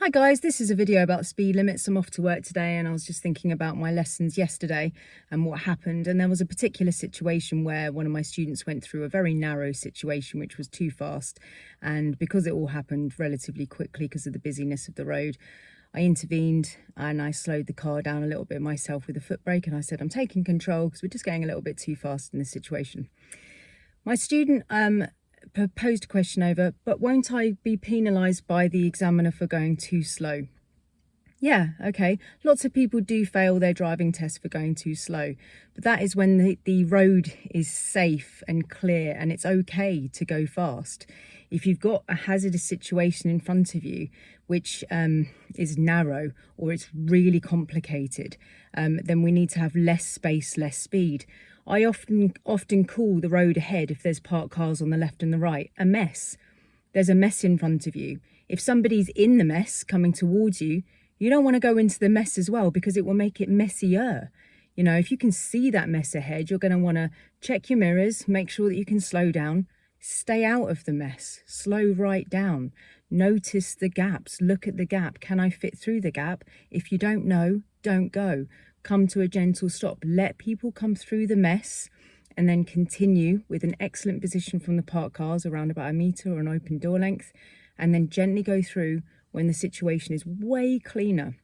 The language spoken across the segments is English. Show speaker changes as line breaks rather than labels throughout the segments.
Hi guys, this is a video about speed limits. I'm off to work today and I was just thinking about my lessons yesterday and what happened, and there was a particular situation where one of my students went through a very narrow situation which was too fast, and because it all happened relatively quickly because of the busyness of the road, I intervened and I slowed the car down a little bit myself with a foot brake, and I said, I'm taking control because we're just going a little bit too fast in this situation. My student proposed a question over, but won't I be penalised by the examiner for going too slow? Yeah, okay. Lots of people do fail their driving test for going too slow, but that is when the road is safe and clear and it's okay to go fast. If you've got a hazardous situation in front of you, which is narrow or it's really complicated, then we need to have less space, less speed. I often call the road ahead, if there's parked cars on the left and the right, a mess. There's a mess in front of you. If somebody's in the mess coming towards you, you don't want to go into the mess as well because it will make it messier. You know, if you can see that mess ahead, you're going to want to check your mirrors, make sure that you can slow down, stay out of the mess, slow right down. Notice the gaps, look at the gap. Can I fit through the gap? If you don't know, don't go. Come to a gentle stop. Let people come through the mess and then continue with an excellent position from the parked cars around about a metre or an open door length, and then gently go through when the situation is way cleaner.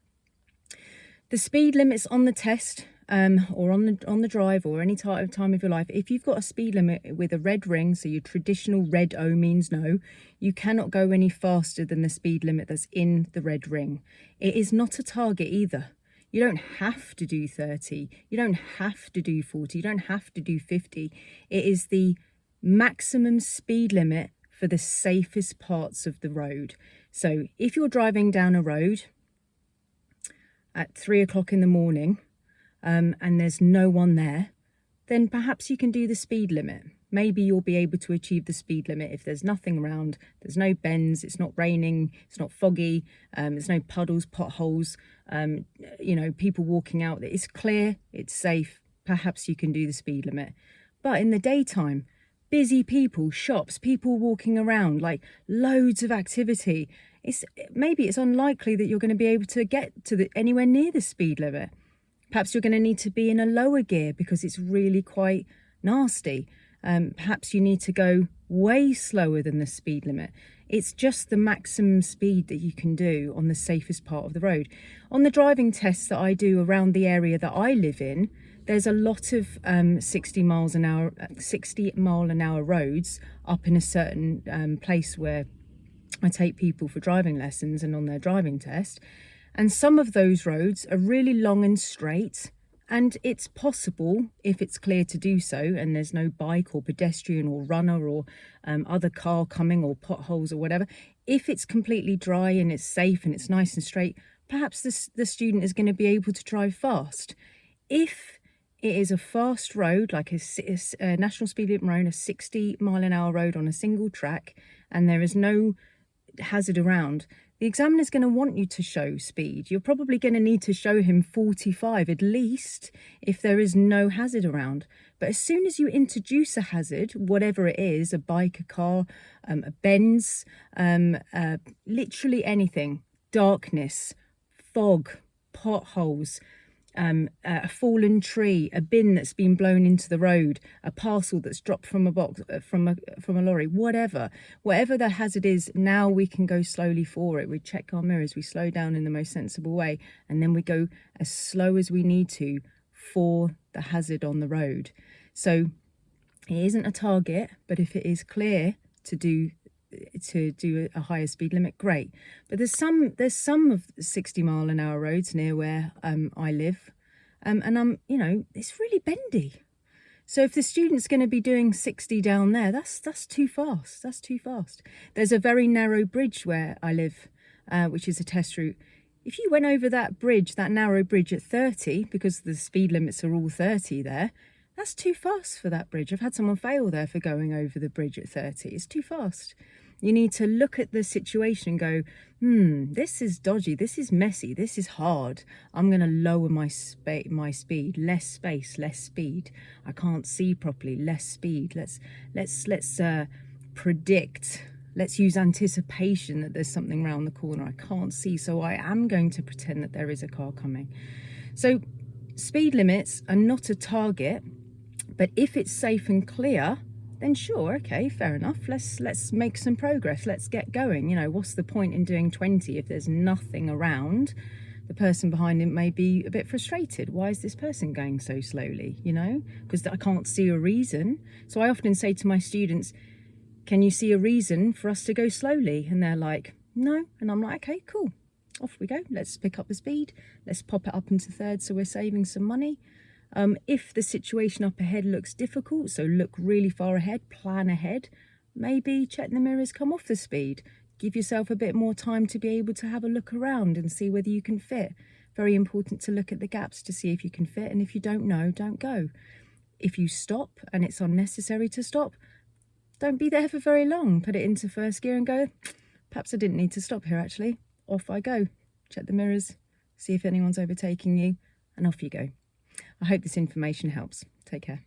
The speed limits on the test or on the drive or any time of your life, if you've got a speed limit with a red ring, so your traditional red O means no, you cannot go any faster than the speed limit that's in the red ring. It is not a target either. You don't have to do 30, you don't have to do 40, you don't have to do 50. It is the maximum speed limit for the safest parts of the road. So if you're driving down a road at 3 o'clock in the morning and there's no one there, then perhaps you can do the speed limit. Maybe you'll be able to achieve the speed limit if there's nothing around, there's no bends, it's not raining, it's not foggy, there's no puddles, potholes, you know, people walking out. It's clear, it's safe, perhaps you can do the speed limit. But in the daytime, busy people, shops, people walking around, like loads of activity, maybe it's unlikely that you're going to be able to get to anywhere near the speed limit. Perhaps you're going to need to be in a lower gear because it's really quite nasty. Perhaps you need to go way slower than the speed limit. It's just the maximum speed that you can do on the safest part of the road. On the driving tests that I do around the area that I live in, there's a lot of 60 mile an hour roads up in a certain place where I take people for driving lessons and on their driving test. And some of those roads are really long and straight, and it's possible, if it's clear to do so and there's no bike or pedestrian or runner or other car coming or potholes or whatever, if it's completely dry and it's safe and it's nice and straight, perhaps the student is going to be able to drive fast. If it is a fast road, like a national speed limit road, a 60 mile an hour road on a single track, and there is no hazard around, the examiner is going to want you to show speed. You're probably going to need to show him 45 at least if there is no hazard around. But as soon as you introduce a hazard, whatever it is, a bike, a car, a Benz, literally anything, darkness, fog, potholes, a fallen tree, a bin that's been blown into the road, a parcel that's dropped from a box, from a lorry, whatever the hazard is, now we can go slowly for it. We check our mirrors, we slow down in the most sensible way, and then we go as slow as we need to for the hazard on the road. So it isn't a target, but if it is clear to do a higher speed limit, great. But there's some of 60 mile an hour roads near where I live, and it's really bendy. So if the student's going to be doing 60 down there, that's too fast. That's too fast. There's a very narrow bridge where I live, which is a test route. If you went over that bridge, that narrow bridge, at 30, because the speed limits are all 30 there, that's too fast for that bridge. I've had someone fail there for going over the bridge at 30. It's too fast. You need to look at the situation and go, this is dodgy, this is messy, this is hard. I'm going to lower my speed, less space, less speed. I can't see properly, less speed. Let's predict Let's use anticipation that there's something around the corner I can't see, so I am going to pretend that there is a car coming. So speed limits are not a target, but if it's safe and clear, then sure, okay, fair enough. Let's make some progress. Let's get going. You know, what's the point in doing 20 if there's nothing around? The person behind him may be a bit frustrated. Why is this person going so slowly? You know, because I can't see a reason. So I often say to my students, can you see a reason for us to go slowly? And they're like, no. And I'm like, okay, cool. Off we go. Let's pick up the speed. Let's pop it up into third so we're saving some money. If the situation up ahead looks difficult, so look really far ahead, plan ahead, maybe check the mirrors, come off the speed. Give yourself a bit more time to be able to have a look around and see whether you can fit. Very important to look at the gaps to see if you can fit, and if you don't know, don't go. If you stop and it's unnecessary to stop, don't be there for very long. Put it into first gear and go, perhaps I didn't need to stop here actually. Off I go. Check the mirrors, see if anyone's overtaking you, and off you go. I hope this information helps. Take care.